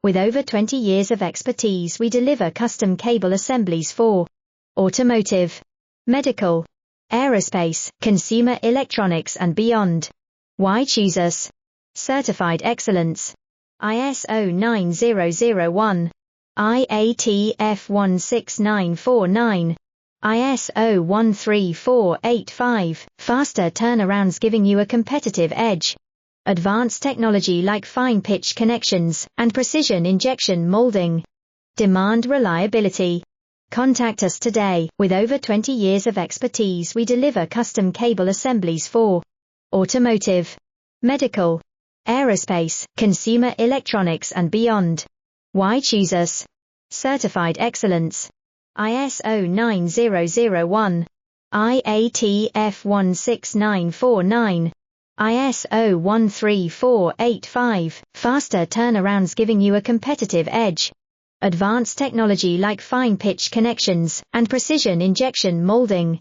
With over 20 years of expertise, we deliver custom cable assemblies for automotive, medical, aerospace, consumer electronics and beyond. Why choose us? Certified excellence. ISO 9001, IATF 16949, ISO 13485, faster turnarounds giving you a competitive edge. Advanced technology like fine pitch connections and precision injection molding. Demand reliability. Contact us today. With over 20 years of expertise, we deliver custom cable assemblies for automotive, medical, aerospace, consumer electronics and beyond. Why choose us? Certified excellence. ISO 9001, IATF 16949, ISO 13485, faster turnarounds giving you a competitive edge. Advanced technology like fine pitch connections and precision injection molding.